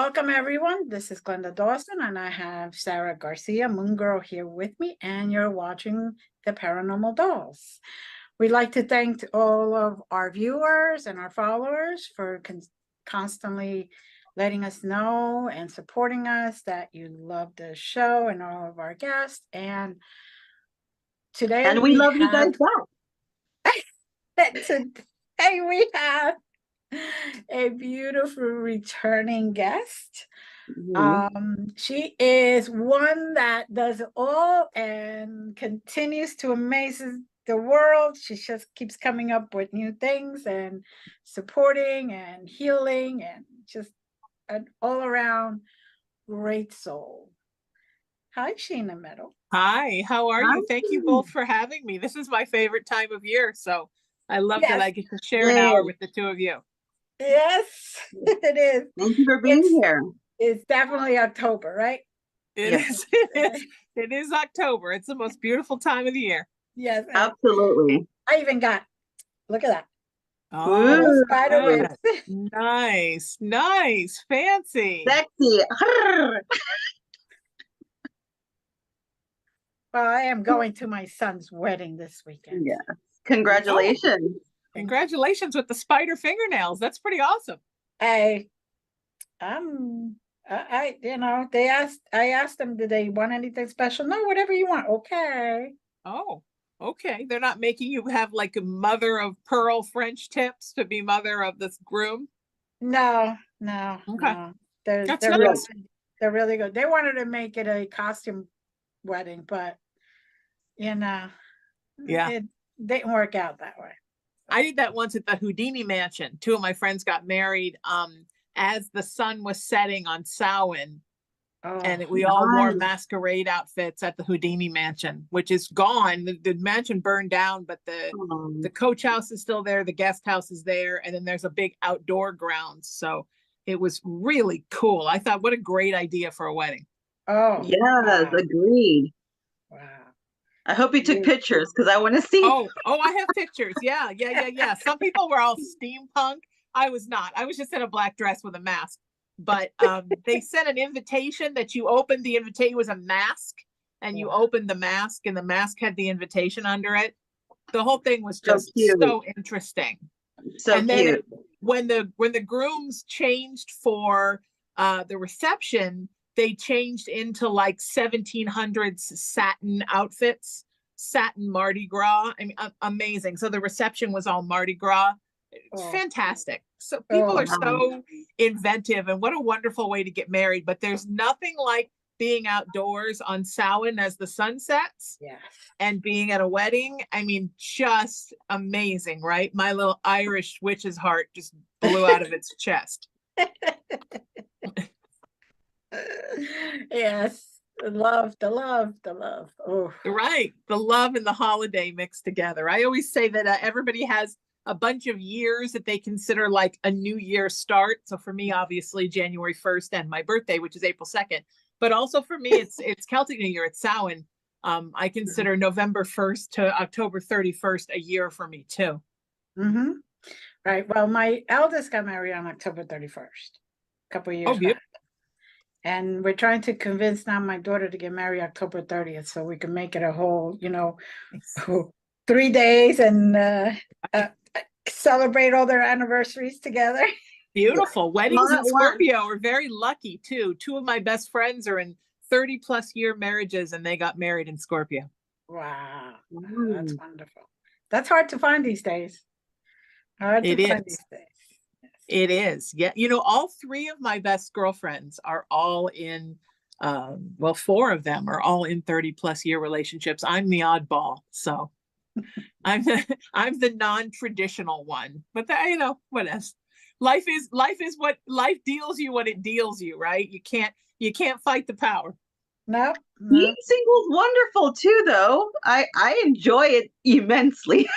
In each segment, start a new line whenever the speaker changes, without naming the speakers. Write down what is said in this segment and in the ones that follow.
Welcome, everyone. This is Glenda Dawson, and I have Sarah Garcia, Moon Girl, here with me, and you're watching the Paranormal Dolls. We'd like to thank all of our viewers and our followers for constantly letting us know and supporting us that you love the show and all of our guests. And today
we love you guys back.
Today we have a beautiful returning guest. She is one that does it all and continues to amaze the world. She just keeps coming up with new things and supporting and healing and just an all-around great soul. Hi, Sheena Meadow.
Hi, how are you? Thank you both for having me. This is my favorite time of year, so I love that I get to share an hour with the two of you.
Yes, it is.
Thank you for being here.
It's definitely October, right?
It is. It is October. It's the most beautiful time of the year.
Yes,
absolutely.
I even got, look at that.
Oh,
spider
nice, fancy,
sexy.
Well, I am going to my son's wedding this weekend.
Yes. Congratulations.
Congratulations with the spider fingernails. That's pretty awesome.
I asked them, did they want anything special? No, whatever you want. Okay.
Oh, okay. They're not making you have like a mother of pearl French tips to be mother of this groom?
No.
Okay.
No. They're really good. They wanted to make it a costume wedding, but it didn't work out that way.
I did that once at the Houdini Mansion. Two of my friends got married as the sun was setting on Samhain. And we all wore masquerade outfits at the Houdini Mansion, which is gone. The mansion burned down, but the coach house is still there. The guest house is there. And then there's a big outdoor grounds. So it was really cool. I thought, what a great idea for a wedding.
Oh, yes, agreed.
Wow.
I hope you took pictures because I want to see.
Oh, I have pictures. Yeah. Some people were all steampunk. I was not. I was just in a black dress with a mask. But they sent an invitation that you opened the invitation. It was a mask, and you opened the mask, and the mask had the invitation under it. The whole thing was just so interesting.
So cute.
When the grooms changed for the reception, they changed into like 1700s satin outfits, satin Mardi Gras. I mean, amazing. So the reception was all Mardi Gras. Fantastic. So people are so inventive, and what a wonderful way to get married. But there's nothing like being outdoors on Samhain as the sun sets and being at a wedding. I mean, just amazing, right? My little Irish witch's heart just blew out of its chest.
Yes. The love. Oh,
right. The love and the holiday mixed together. I always say that everybody has a bunch of years that they consider like a new year start. So for me, obviously January 1st and my birthday, which is April 2nd, but also for me, it's Celtic New Year. It's Samhain. I consider November 1st to October 31st a year for me too.
Mm-hmm. Right. Well, my eldest got married on October 31st, a couple of years back. And we're trying to convince now my daughter to get married October 30th so we can make it a whole, 3 days and celebrate all their anniversaries together.
Beautiful. Weddings in Scorpio are very lucky too. Two of my best friends are in 30+ year marriages and they got married in Scorpio.
Wow. That's wonderful. That's hard to find these days.
It is. Yeah. All three of my best girlfriends are all in, four of them are all in 30+ year relationships. I'm the oddball. So I'm the non-traditional one, but what else? Life is what life deals you when it deals you, right? You can't fight the power.
No.
Being single's wonderful too, though. I enjoy it immensely.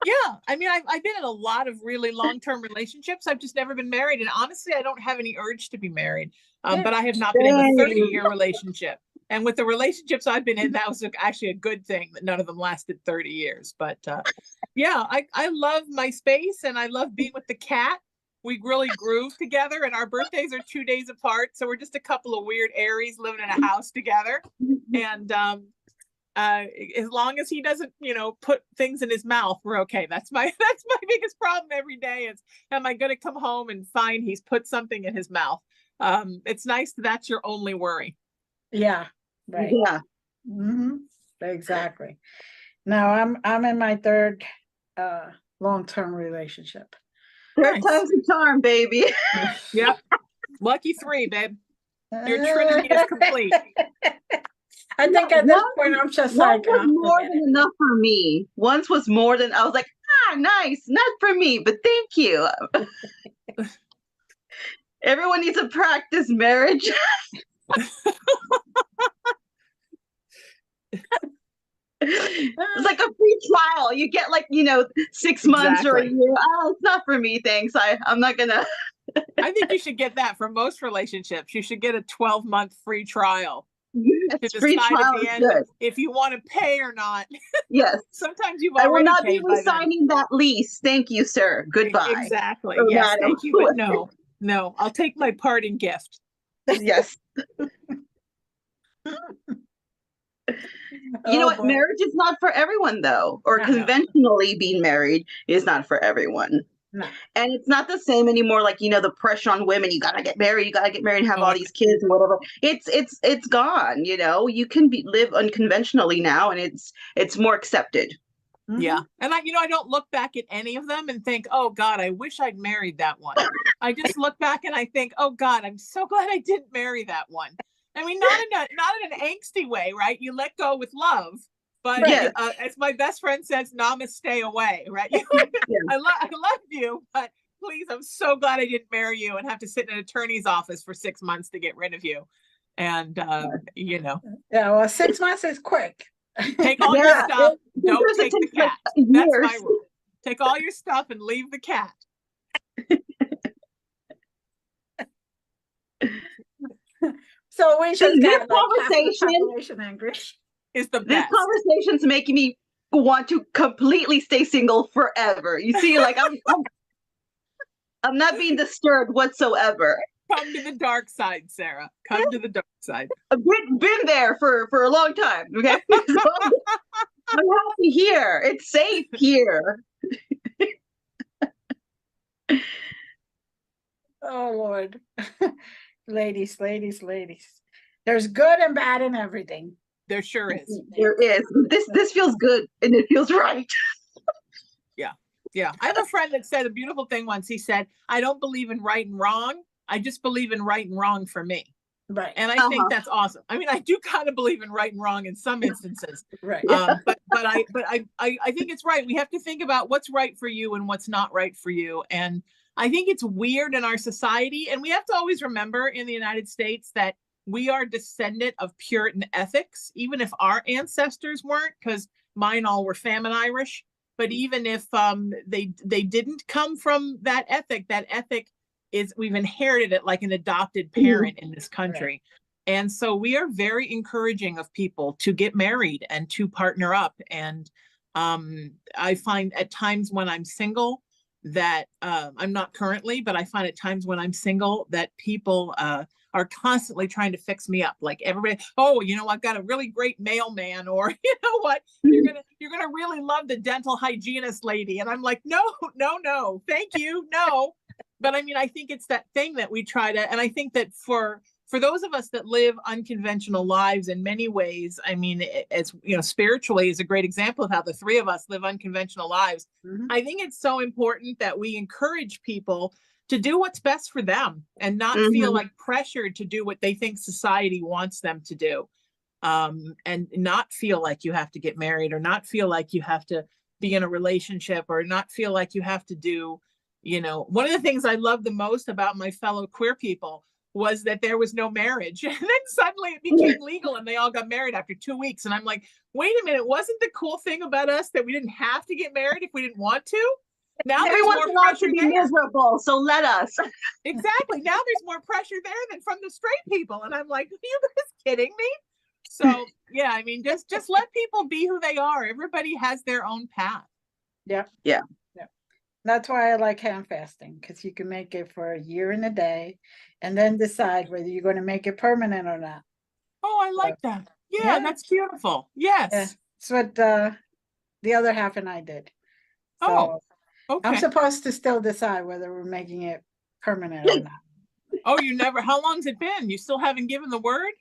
Yeah, I mean, I've been in a lot of really long-term relationships. I've just never been married, and honestly, I don't have any urge to be married. But I have not been in a 30-year relationship. And with the relationships I've been in, that was actually a good thing that none of them lasted 30 years. But yeah, I love my space and I love being with the cat. we really groove together, and our birthdays are 2 days apart. So we're just a couple of weird Aries living in a house together. And as long as he doesn't, put things in his mouth, we're okay. That's my biggest problem every day is, am I going to come home and find he's put something in his mouth? It's nice that's your only worry.
Yeah. Right.
Yeah.
Exactly. Now I'm in my third long-term relationship.
Third time's a charm, baby.
Yep. Lucky 3, babe. Your trinity is complete.
I think at this point I'm just like,
was more than enough for me. Once was more than, I was like, nice, not for me, but thank you. Everyone needs to practice marriage. It's like a free trial. You get 6 months or a year. Oh, it's not for me, thanks. I'm not gonna.
I think you should get that for most relationships. You should get a 12-month free trial.
Yes, free trial is good.
If you want to pay or not.
Yes.
Sometimes you've already
I will not
paid
be re-signing that lease. Thank you, sir. Goodbye.
Exactly. Yes, thank you, but no. I'll take my parting gift.
Yes. You know what? Marriage is not for everyone, though. Or conventionally being married is not for everyone.
No.
And it's not the same anymore. Like, the pressure on women. You gotta get married and have all these kids and whatever. It's gone. You can live unconventionally now, and it's more accepted.
Yeah. And I don't look back at any of them and think, oh God, I wish I'd married that one. I just look back and I think, oh God, I'm so glad I didn't marry that one. I mean, not in an angsty way, right? You let go with love, but as my best friend says, namaste away, right? I love you, but please, I'm so glad I didn't marry you and have to sit in an attorney's office for 6 months to get rid of you. And
Yeah, well, 6 months is quick.
Take all your stuff. Don't take the cat. That's my rule. Take all your stuff and leave the cat.
So we just
this
got
conversation
angry.
Is the best.
This conversation's making me want to completely stay single forever. You see, I'm not being disturbed whatsoever.
Come to the dark side, Sarah. Come to the dark side.
I've been there for a long time. Okay, so I'm happy here. It's safe here.
Oh Lord. Ladies. There's good and bad in everything.
There sure is.
There is. This feels good and it feels right.
Yeah. I have a friend that said a beautiful thing once. He said, I don't believe in right and wrong. I just believe in right and wrong for me.
Right.
And I think that's awesome. I mean, I do kind of believe in right and wrong in some instances.
Right.
But I think it's right. We have to think about what's right for you and what's not right for you. And I think it's weird in our society. And we have to always remember in the United States that we are descendant of Puritan ethics, even if our ancestors weren't, because mine all were famine Irish. But even if they didn't come from that ethic is, we've inherited it like an adopted parent in this country. Right. And so we are very encouraging of people to get married and to partner up. And I find at times when I'm single that I'm not currently, but I find at times when I'm single that people are constantly trying to fix me up. Like everybody, I've got a really great mailman, or you know what, you're gonna really love the dental hygienist lady. And I'm like, no, thank you, no. But I mean, I think it's that thing that we try to, and I think that for those of us that live unconventional lives in many ways, I mean, as spiritually is a great example of how the three of us live unconventional lives. Mm-hmm. I think it's so important that we encourage people to do what's best for them and not feel like pressured to do what they think society wants them to do. And not feel like you have to get married, or not feel like you have to be in a relationship, or not feel like you have to do, one of the things I love the most about my fellow queer people was that there was no marriage. And then suddenly it became legal and they all got married after 2 weeks. And I'm like, wait a minute, wasn't the cool thing about us that we didn't have to get married if we didn't want to? Now
everyone's allowed to be miserable, so let us.
Exactly. Now there's more pressure there than from the straight people. And I'm like, are you guys kidding me? So yeah, I mean, just let people be who they are. Everybody has their own path.
Yeah.
Yeah.
That's why I like hand fasting, because you can make it for a year and a day and then decide whether you're going to make it permanent or not.
Oh, I like that. Yeah,
yeah.
that's beautiful.
Yeah.
Yes.
That's what the other half and I did. So
Oh,
I'm
okay.
supposed to still decide whether we're making it permanent or not.
Oh, you never, how long's it been? You still haven't given the word?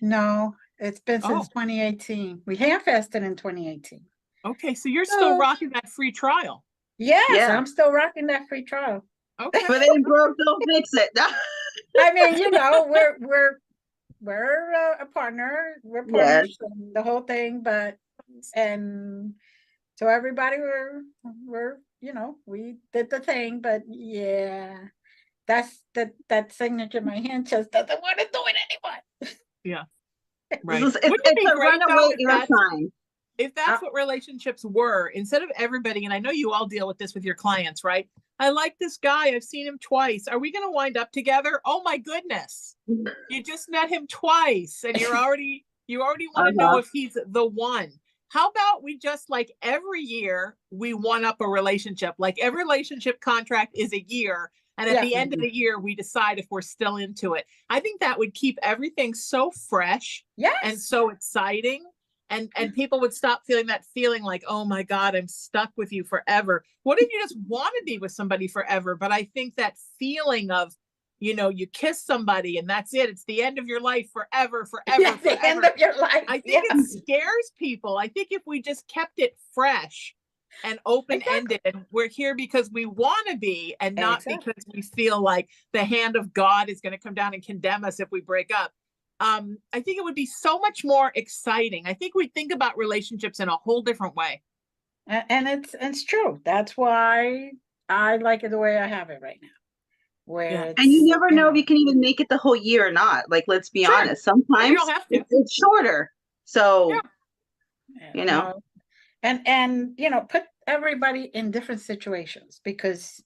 No, it's been since
Oh,
2018. We hand fasted in 2018.
okay. So you're still rocking that free trial.
Yes,
Yeah.
I'm still rocking that free trial.
Okay.
But ain't broke, don't fix it.
I mean, you know, we're a partner, we're
Yes.
partners, and the whole thing, but and so everybody we're you know, we did the thing, but yeah, that's that signature in my hand just doesn't want to do it anymore.
Yeah. Right.
It's
Wouldn't it be
a
great, though,
runaway
if that's,
airtime.
if that's what relationships were, instead of everybody, and I know you all deal with this with your clients, right? I like this guy. I've seen him twice. Are we going to wind up together? Oh my goodness. You just met him twice and you already want to know if he's the one. How about we just, like, every year we one up a relationship, like every relationship contract is a year. And at the end of the year, we decide if we're still into it. I think that would keep everything so fresh and so exciting. And people would stop feeling that feeling like, oh my God, I'm stuck with you forever. What if you just want to be with somebody forever? But I think that feeling of, you know, you kiss somebody and that's it. It's the end of your life forever, forever, forever.
The end of your life.
I think it scares people. I think if we just kept it fresh and open-ended, and we're here because we want to be, and not because we feel like the hand of God is going to come down and condemn us if we break up. I think it would be so much more exciting. I think we think about relationships in a whole different way.
And it's true. That's why I like it the way I have it right now. Where
and you never know if you can even make it the whole year or not. Like, let's be honest. Sometimes
you don't have to.
it's shorter. So, you know.
And you know, put everybody in different situations, because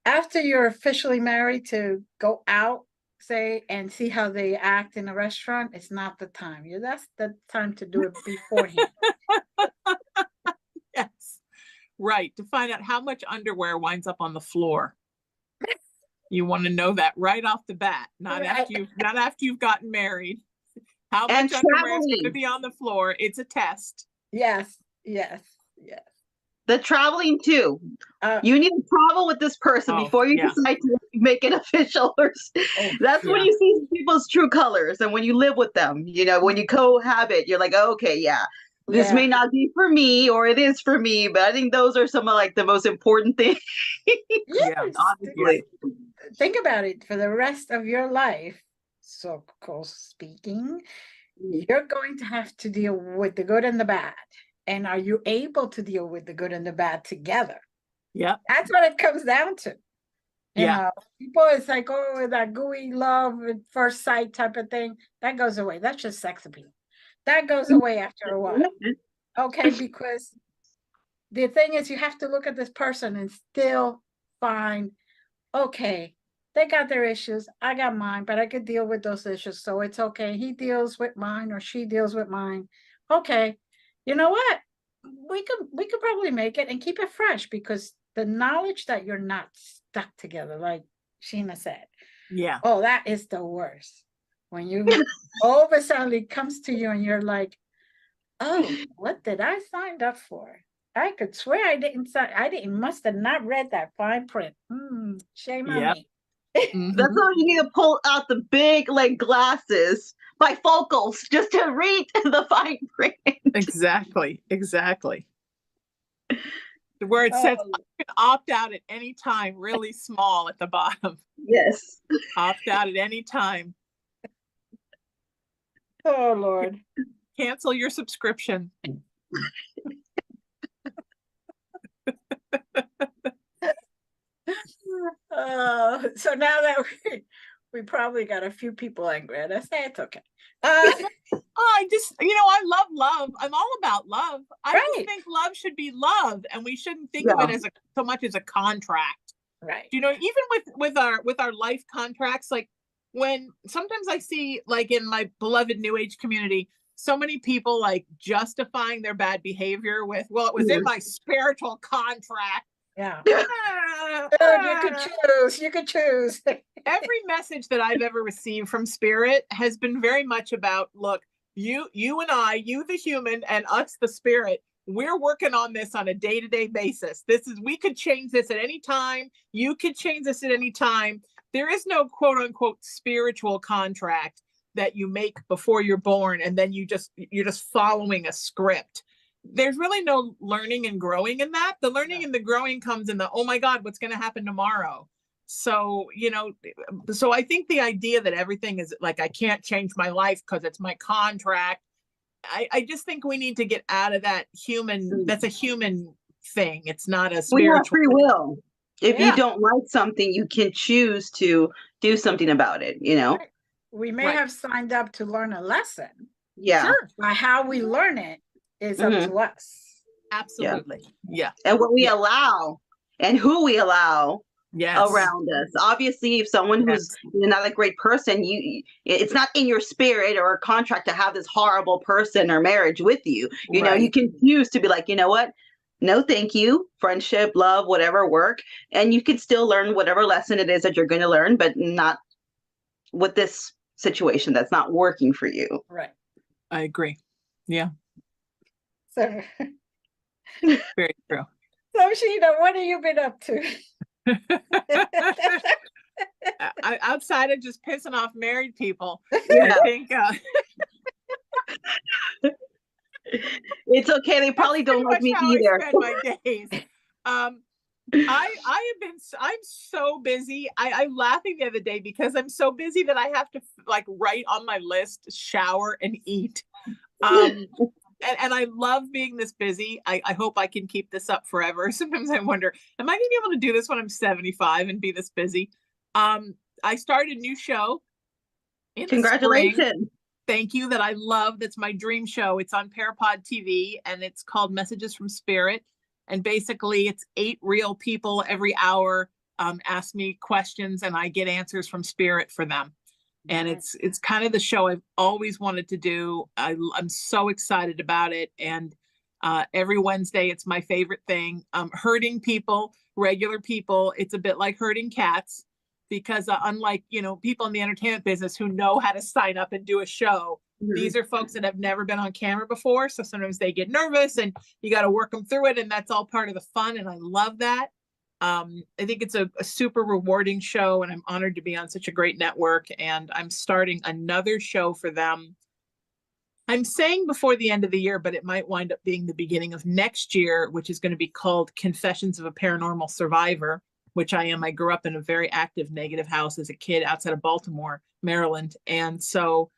after you're officially married, to go out, say, and see how they act in a restaurant, it's not the time. That's the time to do it beforehand.
Yes, right. To find out how much underwear winds up on the floor. You want to know that right off the bat, not after you've gotten married. How much underwear is going to be on the floor? It's a test.
Yes.
The traveling too. You need to travel with this person before you decide to make it official. That's when you see people's true colors, and when you live with them, you know, when you cohabit, you're like, oh, okay, this may not be for me, or it is for me. But I think those are some of, like, the most important things.
Yes, honestly. Think about it. For the rest of your life, so-called speaking, you're going to have to deal with the good and the bad. And are you able to deal with the good and the bad together?
Yeah.
That's what it comes down to. You know, people, it's like, oh, that gooey love at first sight type of thing, that goes away. That's just sex appeal. That goes away after a while. Okay, because the thing is, you have to look at this person and still find, okay, they got their issues, I got mine, but I could deal with those issues, so it's okay. He deals with mine or she deals with mine. Okay, you know what? We could probably make it and keep it fresh, because the knowledge that you're not stuck together, like Sheena said.
Yeah.
Oh, that is the worst. When you all of a sudden it comes to you and you're like, oh, what did I sign up for? I could swear I must have not read that fine print. Shame on me.
That's why you need to pull out the big, like, glasses, bifocals, just to read the fine print.
Exactly. Where it says, you can opt out at any time, really small at the bottom.
Yes.
Opt out at any time.
Oh, Lord.
Cancel your subscription.
So now that we probably got a few people angry at us, it's okay.
I just, I love love. I'm all about love. I just think love should be love, and we shouldn't think of it as so much as a contract.
Right.
Even with our life contracts, like, when sometimes I see, like, in my beloved New Age community, so many people like justifying their bad behavior with, well, it was in my spiritual contract.
Yeah. Dude, you could choose. You could choose.
Every message that I've ever received from spirit has been very much about, look, you and I, you the human and us the spirit, we're working on this on a day-to-day basis. We could change this at any time. You could change this at any time. There is no quote unquote spiritual contract that you make before you're born and then you're just following a script. There's really no learning and growing in that. The learning and the growing comes in the, oh my God, what's going to happen tomorrow? So, so I think the idea that everything is like, I can't change my life because it's my contract. I just think we need to get out of that that's a human thing. It's not a spiritual.
We have free will. If you don't like something, you can choose to do something about it,
We may have signed up to learn a lesson.
Yeah.
Sure. But how we learn it is up to us.
Absolutely. Yeah.
And what we allow and who we allow around us. Obviously, if someone who's not a great person, it's not in your spirit or a contract to have this horrible person or marriage with you. You know, you can choose to be like, you know what? No, thank you. Friendship, love, whatever, work. And you can still learn whatever lesson it is that you're going to learn, but not with this situation that's not working for you.
Right.
I agree. Yeah.
So
very true.
So Sheena, what have you been up to?
Outside of just pissing off married people, I think
it's okay. They probably don't like me either.
I spend my days. I'm so busy. I'm laughing the other day because I'm so busy that I have to like write on my list, shower and eat. And I love being this busy. I hope I can keep this up forever. Sometimes I wonder, am I going to be able to do this when I'm 75 and be this busy? I started a new show.
Congratulations.
Thank you. That I love. That's my dream show. It's on MADtv and it's called Messages from Spirit. And basically it's 8 real people every hour ask me questions and I get answers from spirit for them. And it's kind of the show I've always wanted to do. I'm so excited about it. And every Wednesday, it's my favorite thing. Herding people, regular people, it's a bit like herding cats because unlike, people in the entertainment business who know how to sign up and do a show, these are folks that have never been on camera before. So sometimes they get nervous and you got to work them through it. And that's all part of the fun. And I love that. I think it's a super rewarding show and I'm honored to be on such a great network and I'm starting another show for them. I'm saying before the end of the year, but it might wind up being the beginning of next year, which is going to be called Confessions of a Paranormal Survivor, which I am. I grew up in a very active negative house as a kid outside of Baltimore, Maryland. And so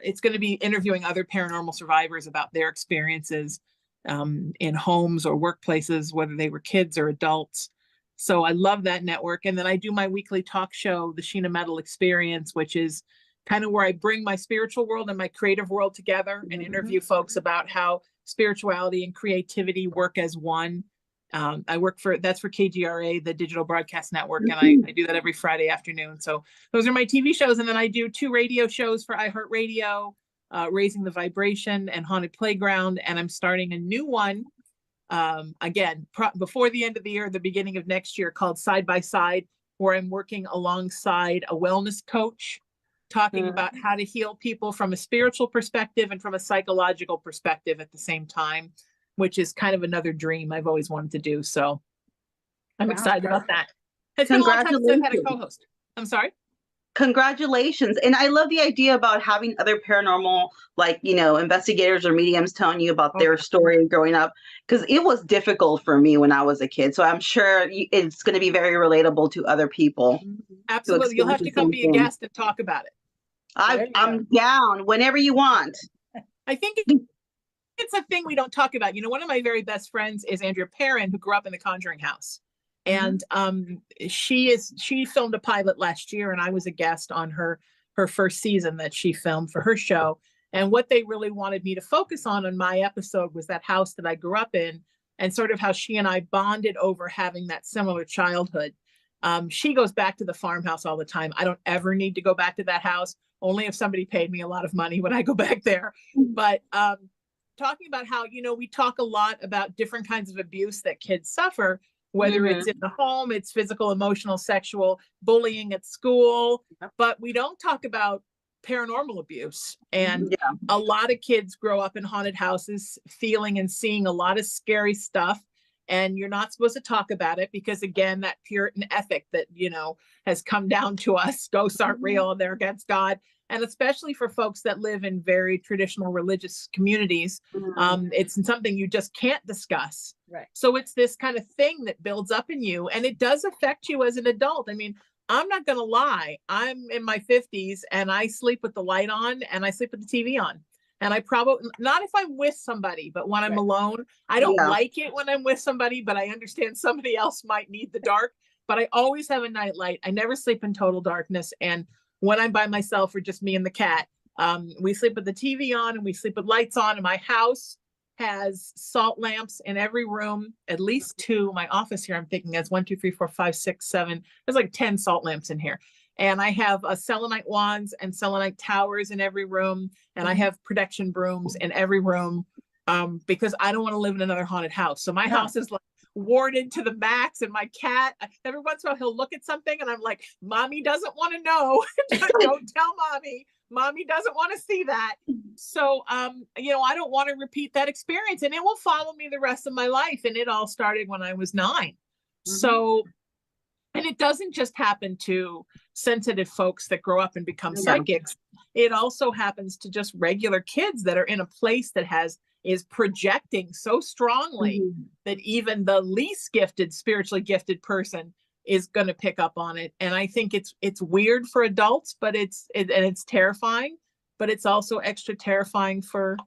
it's going to be interviewing other paranormal survivors about their experiences in homes or workplaces, whether they were kids or adults. So I love that network. And then I do my weekly talk show, the Sheena Metal Experience, which is kind of where I bring my spiritual world and my creative world together and interview folks about how spirituality and creativity work as one. That's for KGRA, the Digital Broadcast Network, and I do that every Friday afternoon. So those are my TV shows. And then I do 2 radio shows for iHeartRadio, Raising the Vibration and Haunted Playground. And I'm starting a new one, again, before the end of the year, the beginning of next year, called Side by Side, where I'm working alongside a wellness coach, talking about how to heal people from a spiritual perspective and from a psychological perspective at the same time, which is kind of another dream I've always wanted to do. So I'm excited about that. It's been a long time since I've had a co-host. I'm sorry?
Congratulations. And I love the idea about having other paranormal, investigators or mediums telling you about their story growing up, because it was difficult for me when I was a kid. So I'm sure it's going to be very relatable to other people.
Absolutely. You'll have to come be a guest and talk about it.
I'm down whenever you want.
I think it's a thing we don't talk about. One of my very best friends is Andrea Perrin, who grew up in the Conjuring house. And she filmed a pilot last year and I was a guest on her first season that she filmed for her show. And what they really wanted me to focus on my episode was that house that I grew up in and sort of how she and I bonded over having that similar childhood. She goes back to the farmhouse all the time. I don't ever need to go back to that house. only if somebody paid me a lot of money when I go back there. But talking about how, we talk a lot about different kinds of abuse that kids suffer, whether it's in the home, it's physical, emotional, sexual, bullying at school, but we don't talk about paranormal abuse. And a lot of kids grow up in haunted houses, feeling and seeing a lot of scary stuff. And you're not supposed to talk about it because, again, that Puritan ethic that, has come down to us, ghosts aren't real, they're against God. And especially for folks that live in very traditional religious communities, it's something you just can't discuss.
Right.
So it's this kind of thing that builds up in you, and it does affect you as an adult. I mean, I'm not going to lie. I'm in my 50s and I sleep with the light on and I sleep with the TV on. And I probably, not if I'm with somebody, but when I'm alone, I don't like it when I'm with somebody, but I understand somebody else might need the dark. But I always have a night light. I never sleep in total darkness. And when I'm by myself or just me and the cat, we sleep with the TV on and we sleep with lights on. And my house has salt lamps in every room, at least 2. My office here, I'm thinking, has 1, 2, 3, 4, 5, 6, 7. There's like 10 salt lamps in here. And I have selenite wands and selenite towers in every room. And I have protection brooms in every room because I don't want to live in another haunted house. So my house is like warded to the max. And my cat, every once in a while, he'll look at something and I'm like, Mommy doesn't want to know. Don't tell Mommy. Mommy doesn't want to see that. So, I don't want to repeat that experience, and it will follow me the rest of my life. And it all started when I was 9. So, and it doesn't just happen to sensitive folks that grow up and become psychics. It also happens to just regular kids that are in a place that is projecting so strongly that even the least gifted, spiritually gifted person is going to pick up on it. And I think it's weird for adults, but it's terrifying, but it's also extra terrifying for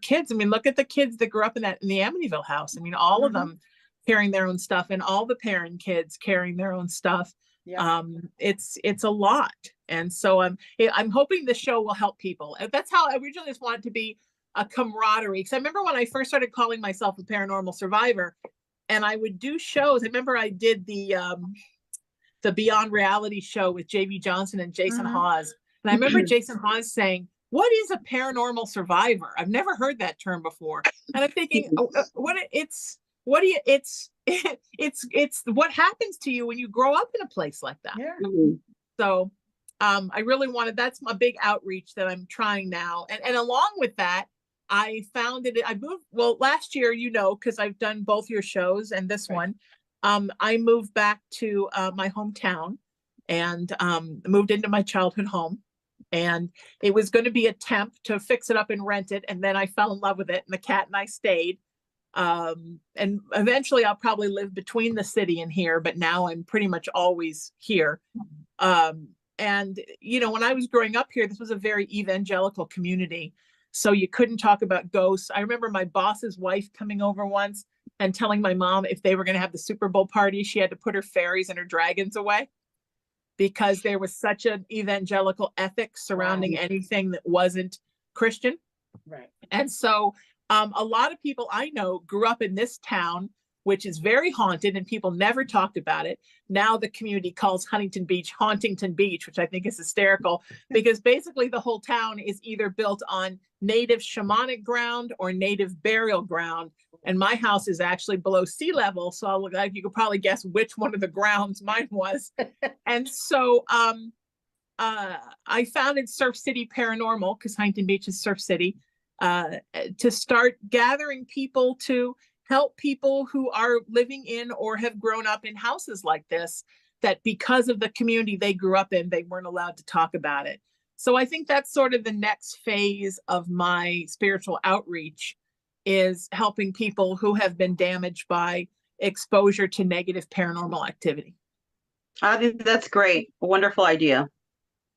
kids. I mean, look at the kids that grew up in the Amityville house. I mean, all of them carrying their own stuff, and all the parent kids carrying their own stuff. It's a lot. And so I'm hoping the show will help people. And that's how I originally just wanted to be a camaraderie. Because I remember when I first started calling myself a paranormal survivor, and I would do shows. I remember I did the Beyond Reality show with J.V. Johnson and Jason Hawes. And I remember Jason Hawes saying, "What is a paranormal survivor? I've never heard that term before." And I'm thinking, it's what happens to you when you grow up in a place like that. So I really wanted, that's my big outreach that I'm trying now. And along with that, I found it, I moved, well, last year, because I've done both your shows and this one, I moved back to my hometown and moved into my childhood home. And it was going to be a temp to fix it up and rent it. And then I fell in love with it, and the cat and I stayed. And eventually I'll probably live between the city and here, but now I'm pretty much always here. And, when I was growing up here, this was a very evangelical community. So you couldn't talk about ghosts. I remember my boss's wife coming over once and telling my mom if they were going to have the Super Bowl party, she had to put her fairies and her dragons away because there was such an evangelical ethic surrounding anything that wasn't Christian.
Right.
And so a lot of people I know grew up in this town, which is very haunted, and people never talked about it. Now the community calls Huntington Beach Hauntington Beach, which I think is hysterical because basically the whole town is either built on native shamanic ground or native burial ground. And my house is actually below sea level. So you could probably guess which one of the grounds mine was. And so I founded Surf City Paranormal, because Huntington Beach is Surf City, to start gathering people to help people who are living in or have grown up in houses like this, that because of the community they grew up in, they weren't allowed to talk about it. So I think that's sort of the next phase of my spiritual outreach, is helping people who have been damaged by exposure to negative paranormal activity.
I think that's great. A wonderful idea.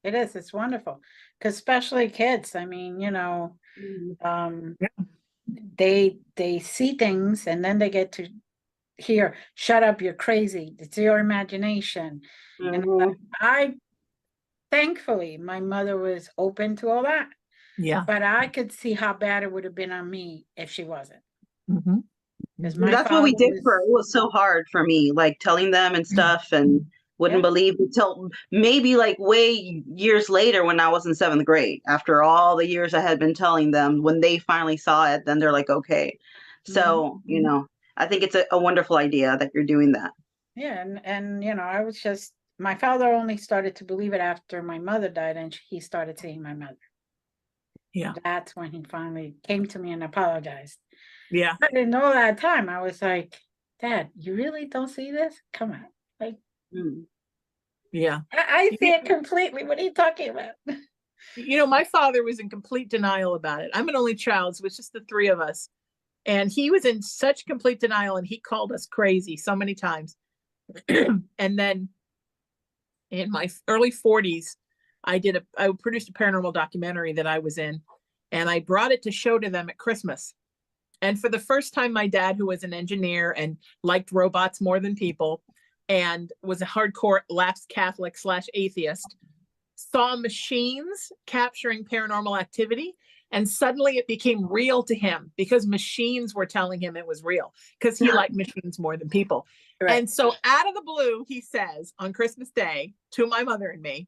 It is. It's wonderful. Because especially kids, I mean, they see things and then they get to hear, "Shut up, you're crazy. It's your imagination." And thankfully, my mother was open to all that.
Yeah.
But I could see how bad it would have been on me if she wasn't.
That's what we did for, it was so hard for me, like telling them and stuff. And Wouldn't believe until maybe like way years later when I was in 7th grade. After all the years I had been telling them, when they finally saw it, then they're like, okay. So, you know, I think it's a wonderful idea that you're doing that.
Yeah, and you know, I was just, my father only started to believe it after my mother died, and he started seeing my mother.
Yeah.
That's when he finally came to me and apologized.
Yeah.
But in all that time, I was like, Dad, you really don't see this? Come on. Like,
yeah.
I see it completely. What are you talking about?
You know, my father was in complete denial about it. I'm an only child, so it's just the 3 of us. And he was in such complete denial, and he called us crazy so many times. And then in my early 40s, I produced a paranormal documentary that I was in, and I brought it to show to them at Christmas. And for the first time, my dad, who was an engineer and liked robots more than people, and was a hardcore lapsed Catholic / atheist, saw machines capturing paranormal activity. And suddenly it became real to him because machines were telling him it was real, because he liked machines more than people. Right. And so out of the blue, he says on Christmas Day to my mother and me,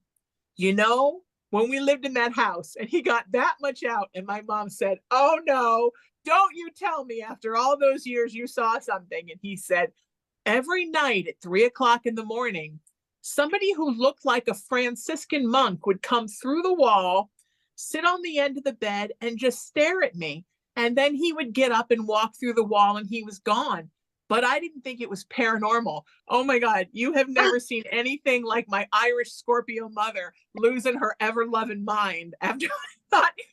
you know, when we lived in that house, and he got that much out. And my mom said, oh no, don't you tell me after all those years you saw something. And he said, every night at 3 o'clock in the morning, somebody who looked like a Franciscan monk would come through the wall, sit on the end of the bed, and just stare at me. And then he would get up and walk through the wall, and he was gone. But I didn't think it was paranormal. Oh my God, you have never seen anything like my Irish Scorpio mother losing her ever-loving mind after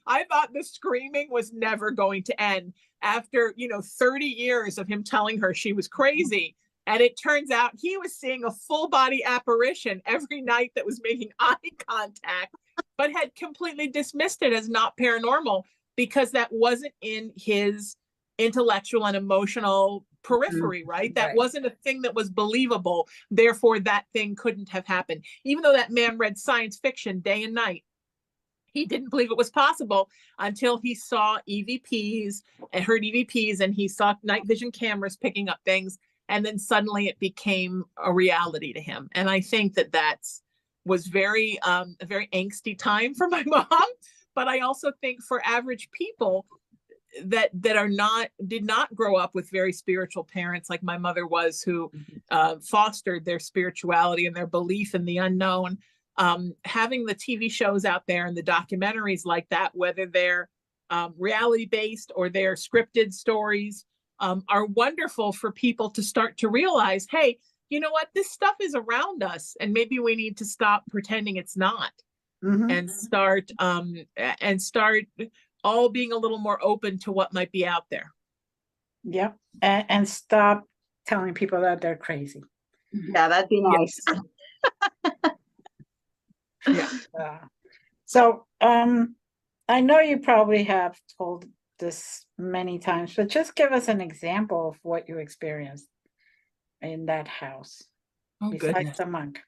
I thought the screaming was never going to end after, 30 years of him telling her she was crazy. And it turns out he was seeing a full body apparition every night that was making eye contact, but had completely dismissed it as not paranormal because that wasn't in his intellectual and emotional periphery, right? That wasn't a thing that was believable. Therefore, that thing couldn't have happened. Even though that man read science fiction day and night, he didn't believe it was possible until he saw EVPs and heard EVPs, and he saw night vision cameras picking up things. And then suddenly it became a reality to him. And I think that was a very angsty time for my mom. But I also think for average people that did not grow up with very spiritual parents like my mother was, who fostered their spirituality and their belief in the unknown, having the TV shows out there and the documentaries like that, whether they're reality based or they're scripted stories, are wonderful for people to start to realize, hey, you know what, this stuff is around us, and maybe we need to stop pretending it's not, and start all being a little more open to what might be out there. Yep.
And stop telling people that they're crazy.
Yeah, that'd be nice.
Yeah. So I know you probably have told this many times, but just give us an example of what you experienced in that house.
Oh,
besides
goodness.
The monk.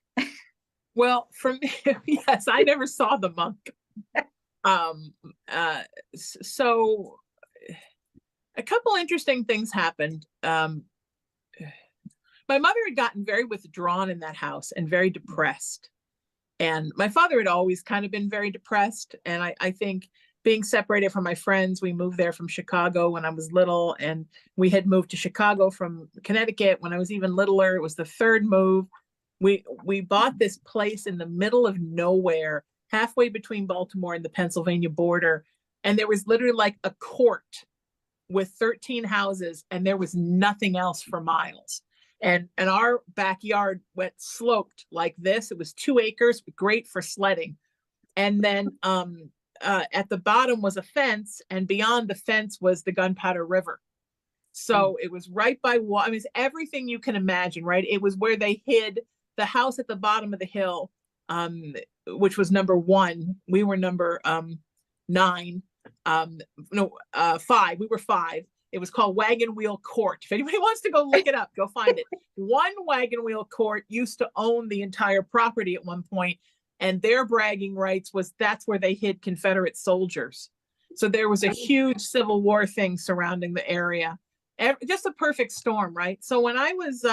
Well, for me, yes, I never saw the monk. So a couple interesting things happened. My mother had gotten very withdrawn in that house and very depressed. And my father had always kind of been very depressed. And I think being separated from my friends, we moved there from Chicago when I was little, and we had moved to Chicago from Connecticut when I was even littler. It was the 3rd move. We bought this place in the middle of nowhere, halfway between Baltimore and the Pennsylvania border. And there was literally like a court with 13 houses, and there was nothing else for miles. And our backyard went sloped like this. It was 2 acres, great for sledding. And then at the bottom was a fence, and beyond the fence was the Gunpowder River. So it was right by water. I mean, it's everything you can imagine, right? It was where they hid the house at the bottom of the hill, which was number 1. We were number 9. 5. We were 5. It was called Wagon Wheel Court. If anybody wants to go look it up, go find it. One Wagon Wheel Court used to own the entire property at one point, and their bragging rights was that's where they hid Confederate soldiers. So there was a huge Civil War thing surrounding the area. Just a perfect storm, right? So when I was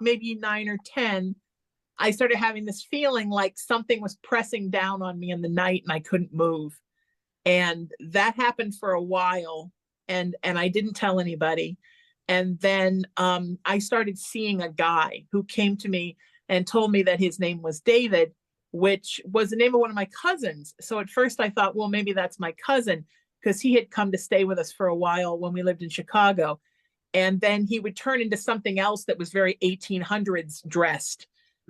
maybe 9 or 10, I started having this feeling like something was pressing down on me in the night and I couldn't move. And that happened for a while, and I didn't tell anybody. And then I started seeing a guy who came to me and told me that his name was David, which was the name of one of my cousins. So at first I thought, well, maybe that's my cousin, because he had come to stay with us for a while when we lived in Chicago. And then he would turn into something else that was very 1800s dressed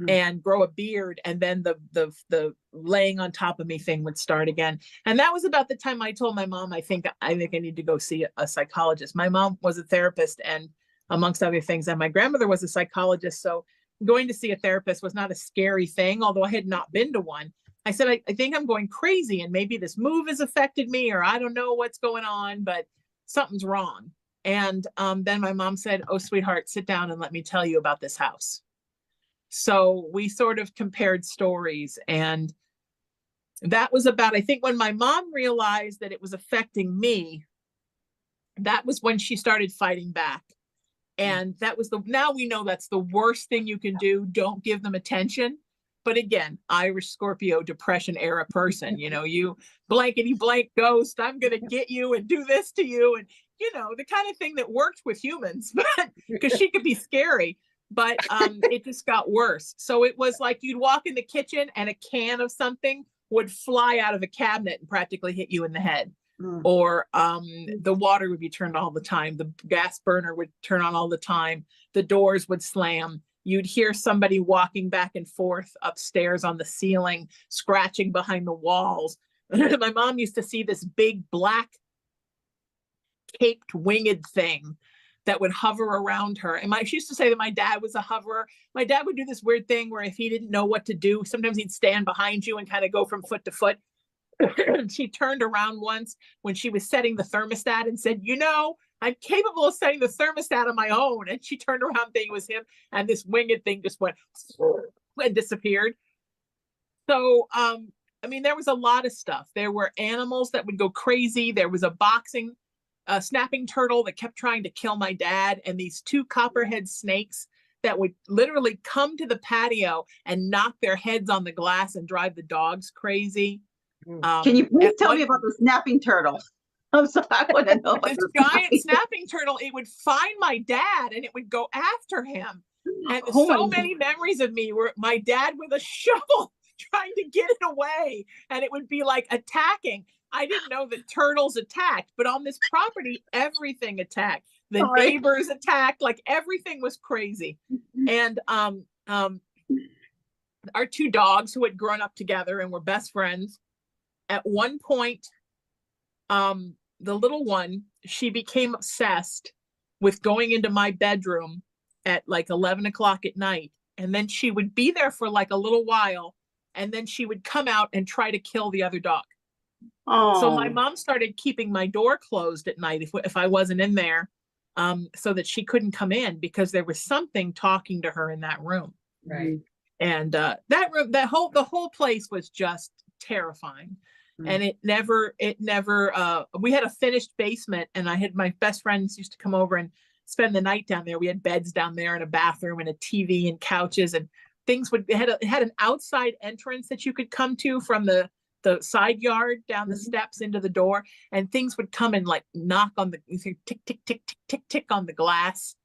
and grow a beard. And then the laying on top of me thing would start again. And that was about the time I told my mom, I think I need to go see a psychologist. My mom was a therapist, and amongst other things, and my grandmother was a psychologist. So going to see a therapist was not a scary thing, although I had not been to one. I said, I think I'm going crazy, and maybe this move has affected me, or I don't know what's going on, but something's wrong. And then my mom said, oh, sweetheart, sit down and let me tell you about this house. So we sort of compared stories, and that was about, I think when my mom realized that it was affecting me, that was when she started fighting back. And that was now we know that's the worst thing you can do. Don't give them attention. But again, Irish Scorpio depression era person, you blankety blank ghost, I'm going to get you and do this to you. And, the kind of thing that worked with humans, but because she could be scary. But it just got worse. So it was like you'd walk in the kitchen and a can of something would fly out of a cabinet and practically hit you in the head. Or the water would be turned all the time. The gas burner would turn on all the time. The doors would slam. You'd hear somebody walking back and forth upstairs on the ceiling, scratching behind the walls. My mom used to see this big black caped winged thing that would hover around her. And she used to say that my dad was a hoverer. My dad would do this weird thing where if he didn't know what to do, sometimes he'd stand behind you and kind of go from foot to foot. She turned around once when she was setting the thermostat and said, I'm capable of setting the thermostat on my own. And she turned around thinking it was him, and this winged thing just went and disappeared. So, there was a lot of stuff. There were animals that would go crazy. There was a snapping turtle that kept trying to kill my dad, and these two copperhead snakes that would literally come to the patio and knock their heads on the glass and drive the dogs crazy.
Can you please tell me about the snapping turtle? I'm sorry, I want to know about
this giant snapping turtle. It would find my dad and it would go after him. And so many memories of me were my dad with a shovel trying to get it away, and it would be like attacking. I didn't know that turtles attacked, but on this property, everything attacked. The neighbors attacked, like everything was crazy. And our two dogs who had grown up together and were best friends, at one point, the little one, she became obsessed with going into my bedroom at like 11 o'clock at night. And then she would be there for like a little while, and then she would come out and try to kill the other dog. Oh. So my mom started keeping my door closed at night if I wasn't in there, so that she couldn't come in, because there was something talking to her in that room.
Right.
And that room, the whole place was just terrifying. And it never, we had a finished basement, and my best friends used to come over and spend the night down there. We had beds down there and a bathroom and a TV and couches, and things it had an outside entrance that you could come to from the side yard down the steps into the door, and things would come and like knock on the tick, tick, tick, tick, tick, tick on the glass.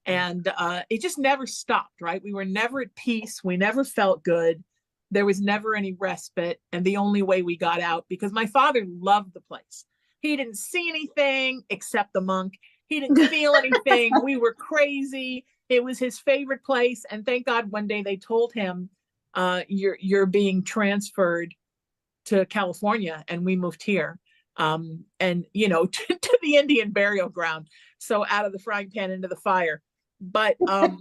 And it just never stopped, right? We were never at peace. We never felt good. There was never any respite. And the only way we got out, because my father loved the place. He didn't see anything except the monk. He didn't feel anything. We were crazy. It was his favorite place. And thank God one day they told him, you're being transferred to California, and we moved here. And, to the Indian burial ground. So out of the frying pan into the fire. But a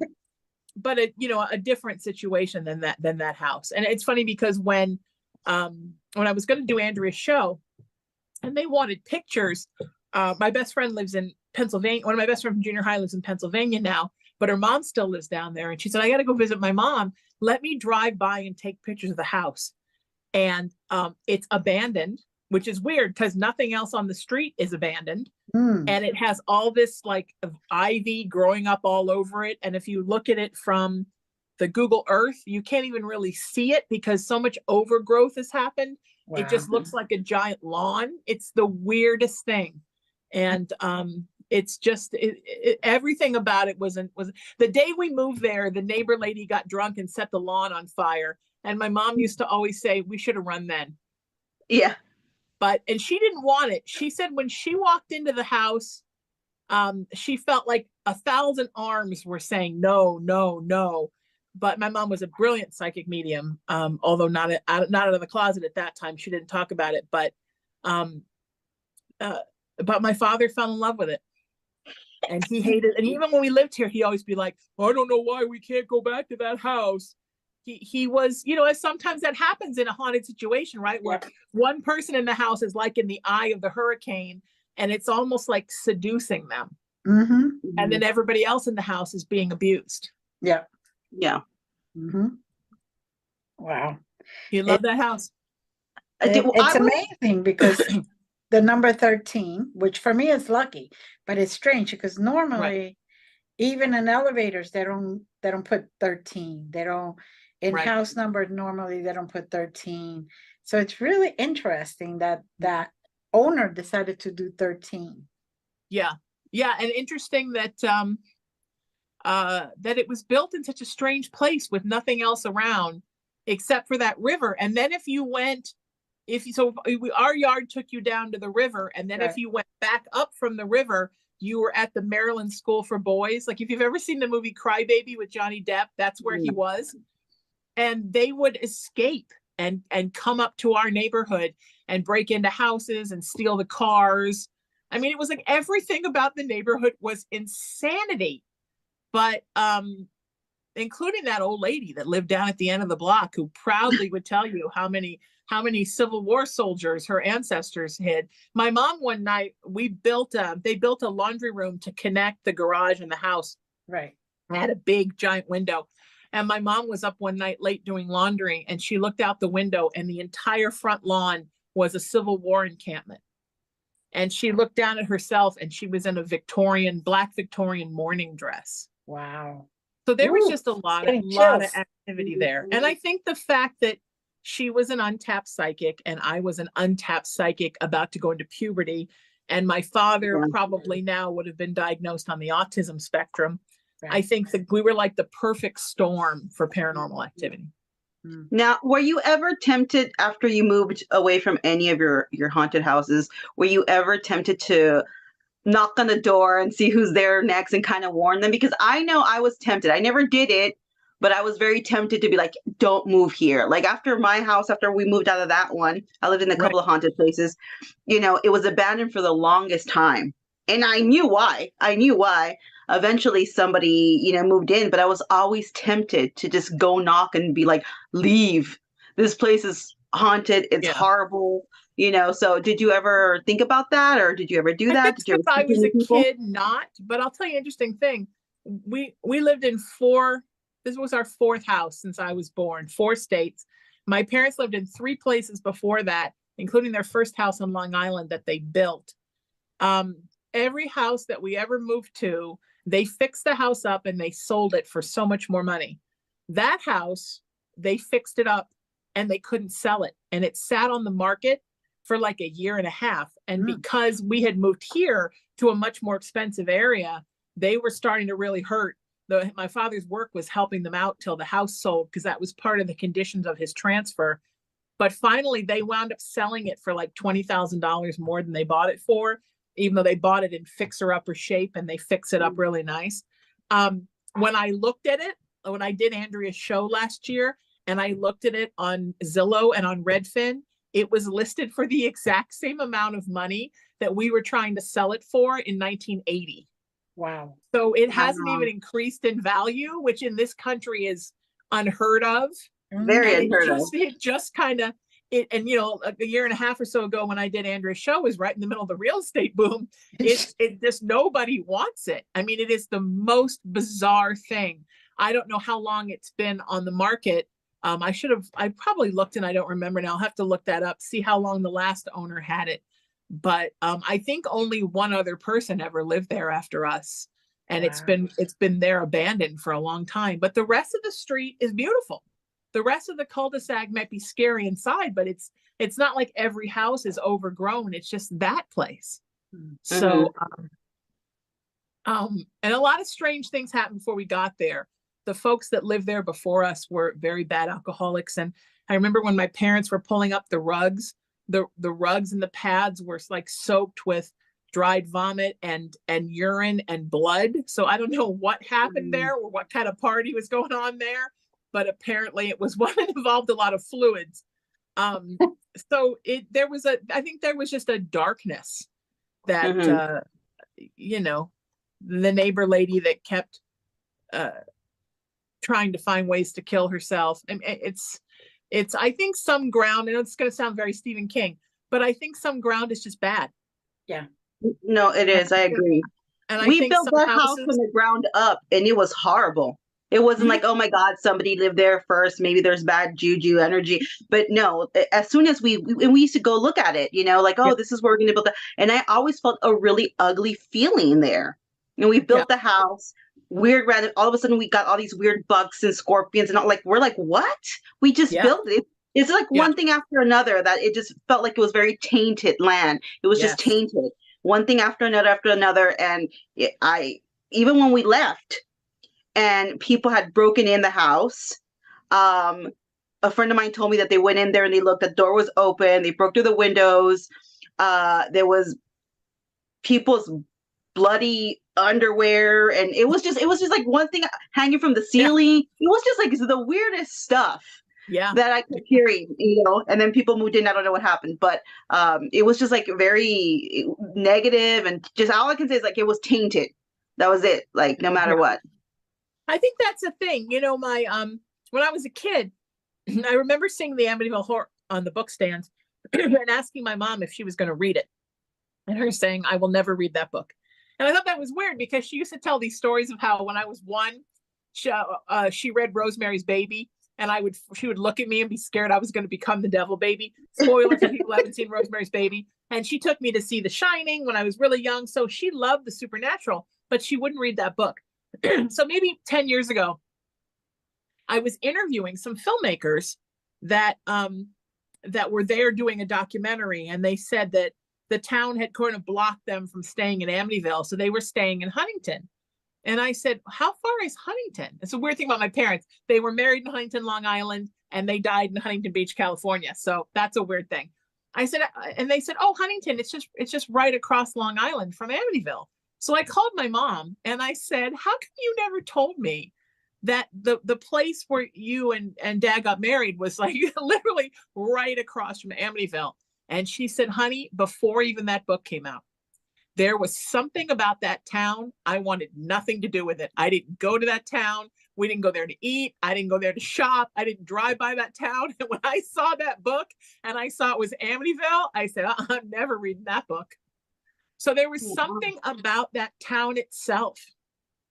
different situation than that house. And it's funny because when I was going to do Andrea's show and they wanted pictures, my best friend lives in Pennsylvania. One of my best friends from junior high lives in Pennsylvania now, but her mom still lives down there. And she said, I got to go visit my mom. Let me drive by and take pictures of the house. And it's abandoned, which is weird because nothing else on the street is abandoned. And it has all this like ivy growing up all over it. And if you look at it from the Google Earth, you can't even really see it because so much overgrowth has happened.
Wow.
It just looks like a giant lawn. It's the weirdest thing. And it's just everything about it was the day we moved there, the neighbor lady got drunk and set the lawn on fire. And my mom used to always say, we should have run then.
Yeah.
And she didn't want it. She said when she walked into the house, she felt like 1,000 arms were saying, no, no, no. But my mom was a brilliant psychic medium, although not out of the closet at that time. She didn't talk about it, but my father fell in love with it, and he hated it. And even when we lived here, he always be like, I don't know why we can't go back to that house. He was, as sometimes that happens in a haunted situation, right? Where one person in the house is like in the eye of the hurricane, and it's almost like seducing them.
Mm-hmm.
And then everybody else in the house is being abused.
Yeah.
Yeah.
Mm-hmm. Wow.
You love that house.
It's amazing because the number 13, which for me is lucky, but it's strange because normally even in elevators, they don't put 13. They don't in house number, normally they don't put 13. So it's really interesting that owner decided to do 13.
Yeah. Yeah. And interesting that that it was built in such a strange place with nothing else around except for that river. And then our yard took you down to the river. And then if you went back up from the river, you were at the Maryland School for Boys. Like if you've ever seen the movie Cry Baby with Johnny Depp, that's where he was. And they would escape and come up to our neighborhood and break into houses and steal the cars. I mean, it was like everything about the neighborhood was insanity. But including that old lady that lived down at the end of the block who proudly would tell you how many Civil War soldiers her ancestors hid. My mom one night, they built a laundry room to connect the garage and the house.
Right.
It had a big giant window. And my mom was up one night late doing laundry, and she looked out the window and the entire front lawn was a Civil War encampment. And she looked down at herself and she was in a black Victorian mourning dress.
Wow.
So there was just a lot of activity there. And I think the fact that she was an untapped psychic and I was an untapped psychic about to go into puberty, and my father probably now would have been diagnosed on the autism spectrum. Right. I think that we were like the perfect storm for paranormal activity.
Now, were you ever tempted after you moved away from any of your haunted houses? Were you ever tempted to knock on the door and see who's there next and kind of warn them? Because I know I was tempted. I never did it, but I was very tempted to be like, don't move here. Like after my house, after we moved out of that one, I lived in a couple of haunted places, it was abandoned for the longest time. And I knew why. Eventually somebody, moved in, but I was always tempted to just go knock and be like, leave. This place is haunted. It's horrible. So did you ever think about that, or did you ever do that?
Did you I was a kid, not, but I'll tell you an interesting thing. We lived in this was our 4th house since I was born, 4 states. My parents lived in 3 places before that, including their first house on Long Island that they built. Every house that we ever moved to, they fixed the house up and they sold it for so much more money. That house, they fixed it up and they couldn't sell it. And it sat on the market for like a year and a half. And because we had moved here to a much more expensive area, they were starting to really hurt. My father's work was helping them out till the house sold, because that was part of the conditions of his transfer. But finally, they wound up selling it for like $20,000 more than they bought it for, even though they bought it in fixer-upper shape and they fix it up really nice. When I looked at it, when I did Andrea's show last year, and I looked at it on Zillow and on Redfin, it was listed for the exact same amount of money that we were trying to sell it for in 1980.
Wow. So
it hasn't even increased in value, which in this country is unheard of.
Very unheard of.
It just kind of, and a year and a half or so ago when I did Andrea's show was right in the middle of the real estate boom. It just, nobody wants it. I mean, it is the most bizarre thing. I don't know how long it's been on the market. I probably looked and I don't remember now. I'll have to look that up, see how long the last owner had it. But I think only one other person ever lived there after us. and
Wow.
it's been there abandoned for a long time. But the rest of the street is beautiful. The rest of the cul-de-sac might be scary inside, but it's not like every house is overgrown. It's just that place. So, and a lot of strange things happened before we got there. The folks that lived there before us were very bad alcoholics. And I remember when my parents were pulling up the rugs, the rugs and the pads were like soaked with dried vomit and urine and blood. So I don't know what happened there or what kind of party was going on there, but apparently it was one that involved a lot of fluids. So I think there was just a darkness that, you know, the neighbor lady that kept trying to find ways to kill herself. And it's I think some ground, and it's going to sound very Stephen King, but I think some ground is just bad.
Yeah.
No, it is. I agree.
And
we built that house from the ground up, and it was horrible. It wasn't like, oh my God, somebody lived there first. Maybe there's bad juju energy. But no, as soon as we used to go look at it, you know, like, oh, this is where we're going to build that. And I always felt a really ugly feeling there. And we built the house, weird, random. All of a sudden, we got all these weird bugs and scorpions, and all, like, we're like, what? We just built it. It's like one thing after another that it just felt like it was very tainted land. It was just tainted. One thing after another. And even when we left and people had broken in the house, a friend of mine told me that they went in there and they looked, the door was open. They broke through the windows. There was people's bloody underwear. And it was just like one thing hanging from the ceiling. It was just like the weirdest stuff. That I kept hearing, you know, and then people moved in. I don't know what happened, but it was just like very negative, and just all I can say is like it was tainted. That was it. Like no matter what.
I think that's the thing. You know, my when I was a kid, I remember seeing the Amityville Horror on the book stands and asking my mom if she was going to read it, and her saying, "I will never read that book." And I thought that was weird because she used to tell these stories of how when I was one, she read Rosemary's Baby. And she would look at me and be scared I was going to become the devil baby. Spoiler for people who haven't seen Rosemary's Baby. And she took me to see The Shining when I was really young. So she loved the supernatural, but she wouldn't read that book. So maybe 10 years ago, I was interviewing some filmmakers that were there doing a documentary. And they said that the town had kind of blocked them from staying in Amityville. So they were staying in Huntington. And I said, how far is Huntington? It's a weird thing about my parents. They were married in Huntington, Long Island, and they died in Huntington Beach, California. So that's a weird thing. I said, and they said, oh, Huntington, it's just right across Long Island from Amityville. So I called my mom and I said, how come you never told me that the place where you and Dad got married was like literally right across from Amityville? And she said, honey, before even that book came out, there was something about that town. I wanted nothing to do with it. I didn't go to that town. We didn't go there to eat. I didn't go there to shop. I didn't drive by that town. And when I saw that book and I saw it was Amityville, I said, I'm never reading that book. So there was something about that town itself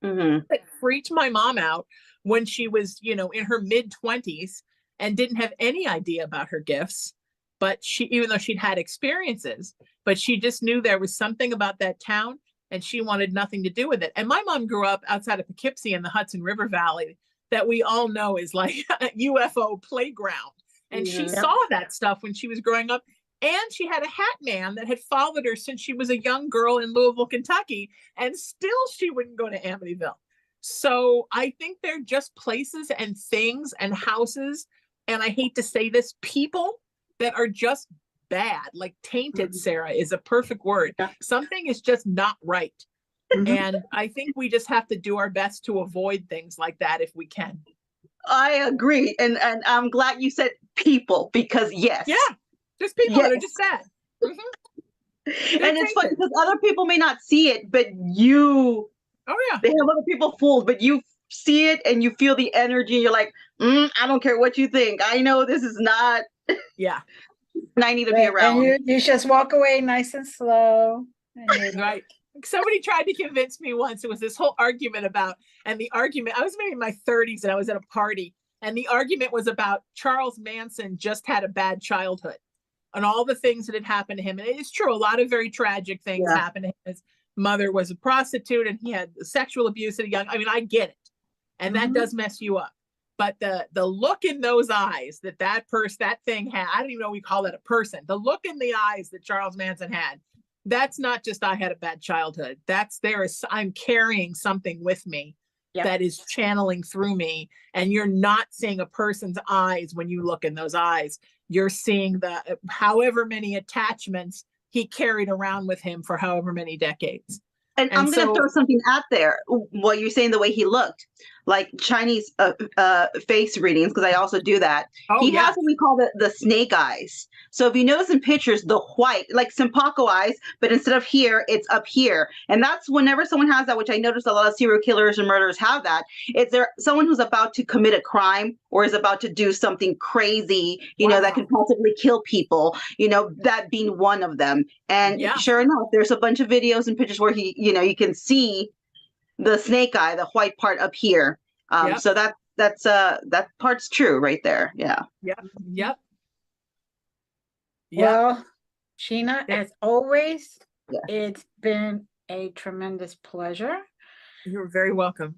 that freaked my mom out when she was, you know, in her mid-20s and didn't have any idea about her gifts. But even though she'd had experiences, but she just knew there was something about that town and she wanted nothing to do with it. And my mom grew up outside of Poughkeepsie in the Hudson River Valley that we all know is like a UFO playground. And she saw that stuff when she was growing up. And she had a hat man that had followed her since she was a young girl in Louisville, Kentucky. And still she wouldn't go to Amityville. So I think they're just places and things and houses. And I hate to say this, people that are just bad, like tainted, Sarah, is a perfect word. Something is just not right. And I think we just have to do our best to avoid things like that if we can.
I agree. And I'm glad you said people, because just people that are just bad. And it's funny because other people may not see it, but they have other people fooled, but you see it and you feel the energy. You're like, I don't care what you think. I know this is not. And I need to be around.
And you just walk away nice and slow.
Right. Somebody tried to convince me once. It was this whole argument about, and the argument, I was maybe in my 30s and I was at a party, and the argument was about Charles Manson just had a bad childhood and all the things that had happened to him. And it is true. A lot of very tragic things happened to him. mother was a prostitute and he had sexual abuse at a young, I mean, I get it. And that does mess you up. But the look in those eyes that thing had, I don't even know we call that a person. The look in the eyes that Charles Manson had, that's not just I had a bad childhood. I'm carrying something with me that is channeling through me. And you're not seeing a person's eyes when you look in those eyes. You're seeing the however many attachments he carried around with him for however many decades.
And I'm going to throw something out there while you're saying the way he looked, like Chinese face readings, because I also do that. He has what we call the snake eyes. So if you notice in pictures, the white, like Simpako eyes, but instead of here, it's up here. And that's whenever someone has that, which I notice a lot of serial killers and murderers have that, it's someone who's about to commit a crime or is about to do something crazy, you know, that could possibly kill people, you know, that being one of them. And sure enough, there's a bunch of videos and pictures where you can see the snake eye, the white part up here. So that part's true right there. Yeah.
Yep.
Well, Sheena, as always, it's been a tremendous pleasure.
You're very welcome.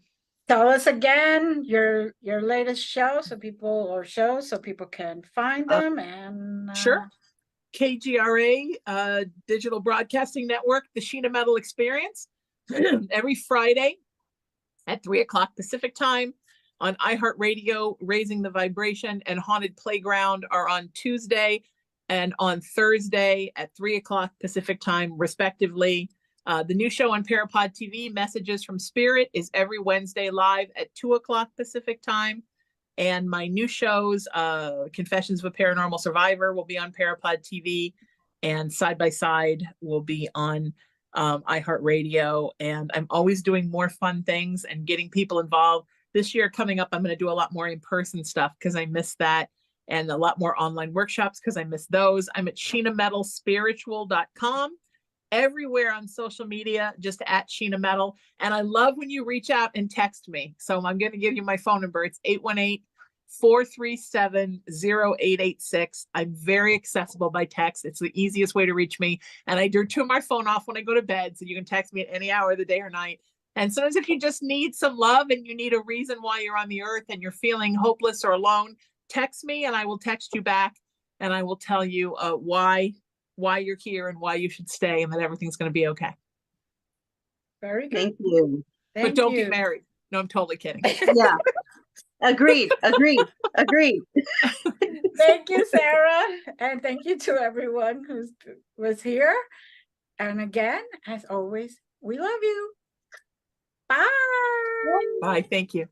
Tell us again your latest show so people can find them and
sure. KGRA Digital Broadcasting Network, the Sheena Metal Experience, every Friday at 3:00 Pacific time. On iHeartRadio, Raising the Vibration and Haunted Playground are on Tuesday and on Thursday at 3:00 Pacific time, respectively. The new show on Parapod TV, Messages from Spirit, is every Wednesday live at 2:00 Pacific time. And my new shows, Confessions of a Paranormal Survivor, will be on Parapod TV, and Side by Side will be on iHeartRadio. And I'm always doing more fun things and getting people involved. This year coming up, I'm going to do a lot more in-person stuff because I miss that, and a lot more online workshops because I miss those. I'm at SheenaMetalSpiritual.com. Everywhere on social media, just at Sheena Metal. And I love when you reach out and text me. So I'm going to give you my phone number. It's 818-437-0886. I'm very accessible by text. It's the easiest way to reach me. And I do turn my phone off when I go to bed, so you can text me at any hour of the day or night. And sometimes if you just need some love and you need a reason why you're on the earth and you're feeling hopeless or alone, text me and I will text you back and I will tell you why you're here and why you should stay and that everything's going to be okay.
Very good.
Thank you.
But don't get married. No, I'm totally kidding.
Yeah. Agreed. Agreed. Agreed.
Thank you, Sarah. And thank you to everyone who was here. And again, as always, we love you. Bye.
Bye. Thank you.